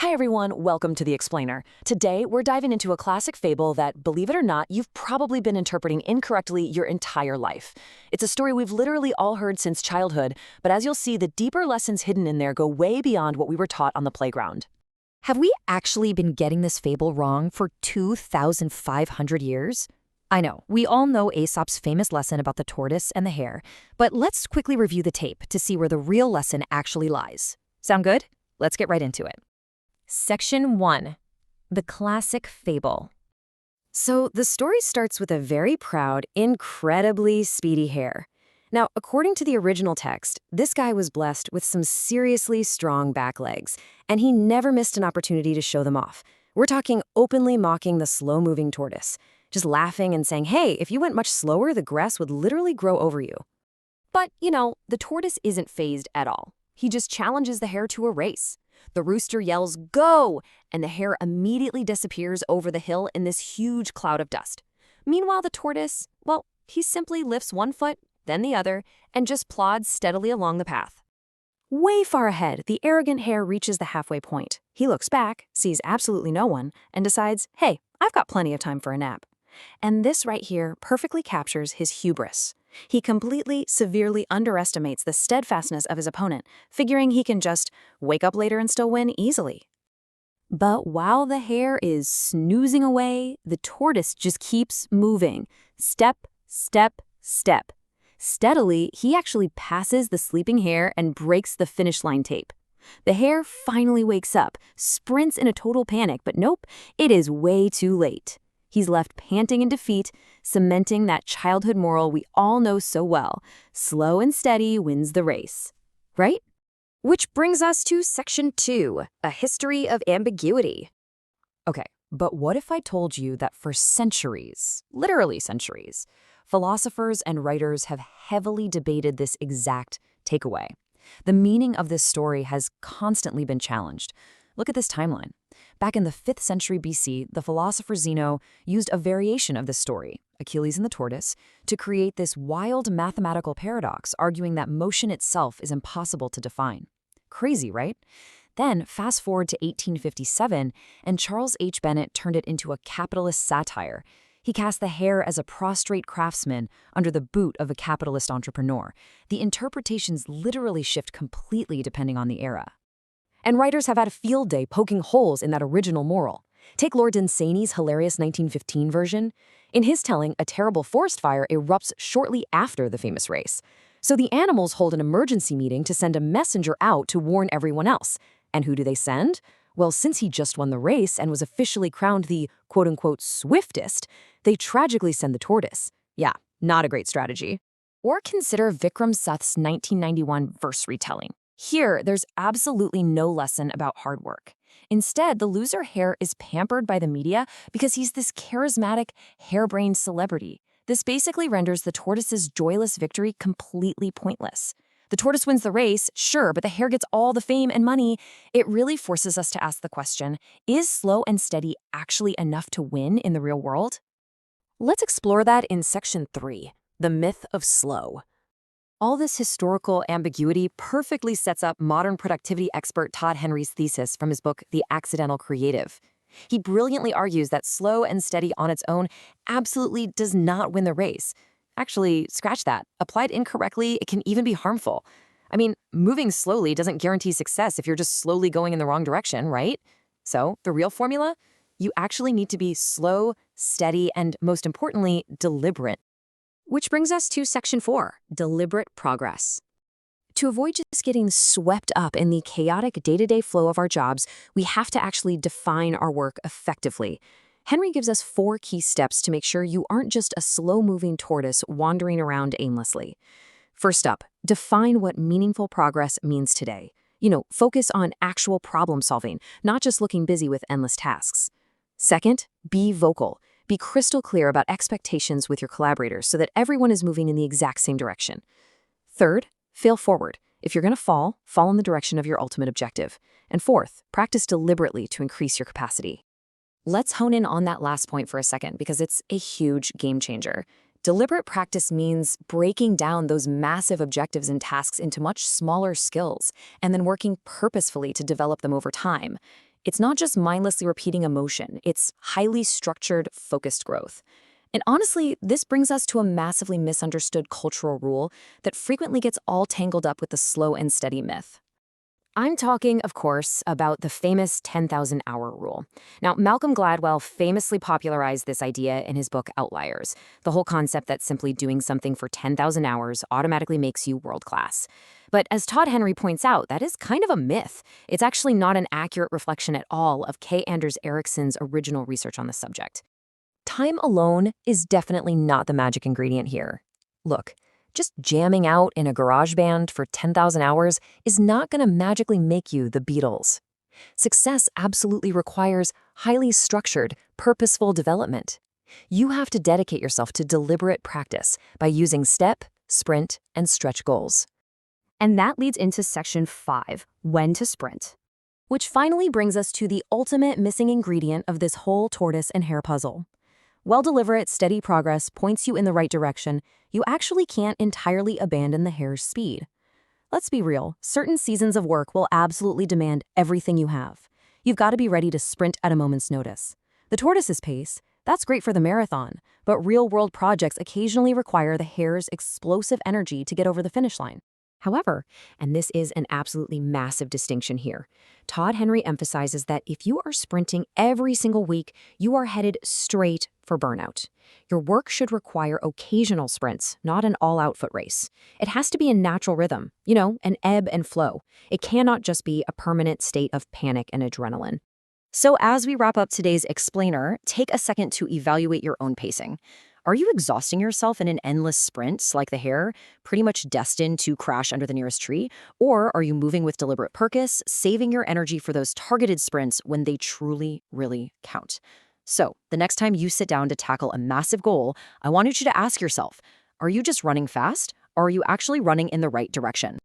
Hi everyone, welcome to The Explainer. Today, we're diving into a classic fable that, believe it or not, you've probably been interpreting incorrectly your entire life. It's a story we've literally all heard since childhood, but as you'll see, the deeper lessons hidden in there go way beyond what we were taught on the playground. Have we actually been getting this fable wrong for 2,500 years? I know, we all know Aesop's famous lesson about the tortoise and the hare, but let's quickly review the tape to see where the real lesson actually lies. Sound good? Let's get right into it. Section 1. The Classic Fable. So the story starts with a very proud, incredibly speedy hare. Now, according to the original text, this guy was blessed with some seriously strong back legs, and he never missed an opportunity to show them off. We're talking openly mocking the slow-moving tortoise, just laughing and saying, hey, if you went much slower, the grass would literally grow over you. But, the tortoise isn't fazed at all. He just challenges the hare to a race. The rooster yells, "Go!" and the hare immediately disappears over the hill in this huge cloud of dust. Meanwhile, the tortoise, well, he simply lifts one foot, then the other, and just plods steadily along the path. Way far ahead, the arrogant hare reaches the halfway point. He looks back, sees absolutely no one, and decides, hey, I've got plenty of time for a nap. And this right here perfectly captures his hubris. He completely, severely underestimates the steadfastness of his opponent, figuring he can just wake up later and still win easily. But while the hare is snoozing away, the tortoise just keeps moving. Step, step, step. Steadily, he actually passes the sleeping hare and breaks the finish line tape. The hare finally wakes up, sprints in a total panic, but nope, it is way too late. He's left panting in defeat, cementing that childhood moral we all know so well. Slow and steady wins the race. Right? Which brings us to Section 2, a history of ambiguity. Okay, but what if I told you that for centuries, literally centuries, philosophers and writers have heavily debated this exact takeaway? The meaning of this story has constantly been challenged. Look at this timeline. Back in the 5th century BC, the philosopher Zeno used a variation of this story, Achilles and the tortoise, to create this wild mathematical paradox, arguing that motion itself is impossible to define. Crazy, right? Then, fast forward to 1857, and Charles H. Bennett turned it into a capitalist satire. He cast the hare as a prostrate craftsman under the boot of a capitalist entrepreneur. The interpretations literally shift completely depending on the era. And writers have had a field day poking holes in that original moral. Take Lord Dunsany's hilarious 1915 version. In his telling, a terrible forest fire erupts shortly after the famous race. So the animals hold an emergency meeting to send a messenger out to warn everyone else. And who do they send? Well, since he just won the race and was officially crowned the quote-unquote swiftest, they tragically send the tortoise. Yeah, not a great strategy. Or consider Vikram Seth's 1991 verse retelling. Here, there's absolutely no lesson about hard work. Instead, the loser hare is pampered by the media because he's this charismatic, harebrained celebrity. This basically renders the tortoise's joyless victory completely pointless. The tortoise wins the race, sure, but the hare gets all the fame and money. It really forces us to ask the question, is slow and steady actually enough to win in the real world? Let's explore that in Section 3, the myth of slow. All this historical ambiguity perfectly sets up modern productivity expert Todd Henry's thesis from his book, The Accidental Creative. He brilliantly argues that slow and steady on its own absolutely does not win the race. Actually, scratch that. Applied incorrectly, it can even be harmful. I mean, moving slowly doesn't guarantee success if you're just slowly going in the wrong direction, right? So, the real formula? You actually need to be slow, steady, and most importantly, deliberate. Which brings us to Section 4, deliberate progress. To avoid just getting swept up in the chaotic day-to-day flow of our jobs, we have to actually define our work effectively. Henry gives us 4 key steps to make sure you aren't just a slow-moving tortoise wandering around aimlessly. First up, define what meaningful progress means today. Focus on actual problem solving, not just looking busy with endless tasks. Second, be vocal. Be crystal clear about expectations with your collaborators so that everyone is moving in the exact same direction. Third, fail forward. If you're going to fall in the direction of your ultimate objective. And fourth, practice deliberately to increase your capacity. Let's hone in on that last point for a second because it's a huge game changer. Deliberate practice means breaking down those massive objectives and tasks into much smaller skills and then working purposefully to develop them over time. It's not just mindlessly repeating a motion, it's highly structured, focused growth. And honestly, this brings us to a massively misunderstood cultural rule that frequently gets all tangled up with the slow and steady myth. I'm talking, of course, about the famous 10,000-hour rule. Now, Malcolm Gladwell famously popularized this idea in his book Outliers, the whole concept that simply doing something for 10,000 hours automatically makes you world-class. But as Todd Henry points out, that is kind of a myth. It's actually not an accurate reflection at all of K. Anders Ericsson's original research on the subject. Time alone is definitely not the magic ingredient here. Look, just jamming out in a garage band for 10,000 hours is not going to magically make you the Beatles. Success absolutely requires highly structured, purposeful development. You have to dedicate yourself to deliberate practice by using step, sprint, and stretch goals. And that leads into section 5, when to sprint. Which finally brings us to the ultimate missing ingredient of this whole tortoise and hare puzzle. While deliberate, steady progress points you in the right direction, you actually can't entirely abandon the hare's speed. Let's be real, certain seasons of work will absolutely demand everything you have. You've got to be ready to sprint at a moment's notice. The tortoise's pace, that's great for the marathon, but real-world projects occasionally require the hare's explosive energy to get over the finish line. However, and this is an absolutely massive distinction here, Todd Henry emphasizes that if you are sprinting every single week, you are headed straight for burnout. Your work should require occasional sprints, not an all-out foot race. It has to be a natural rhythm, an ebb and flow. It cannot just be a permanent state of panic and adrenaline. So as we wrap up today's explainer, take a second to evaluate your own pacing. Are you exhausting yourself in an endless sprint like the hare, pretty much destined to crash under the nearest tree? Or are you moving with deliberate purpose, saving your energy for those targeted sprints when they truly, really count? So, the next time you sit down to tackle a massive goal, I wanted you to ask yourself, are you just running fast, or are you actually running in the right direction?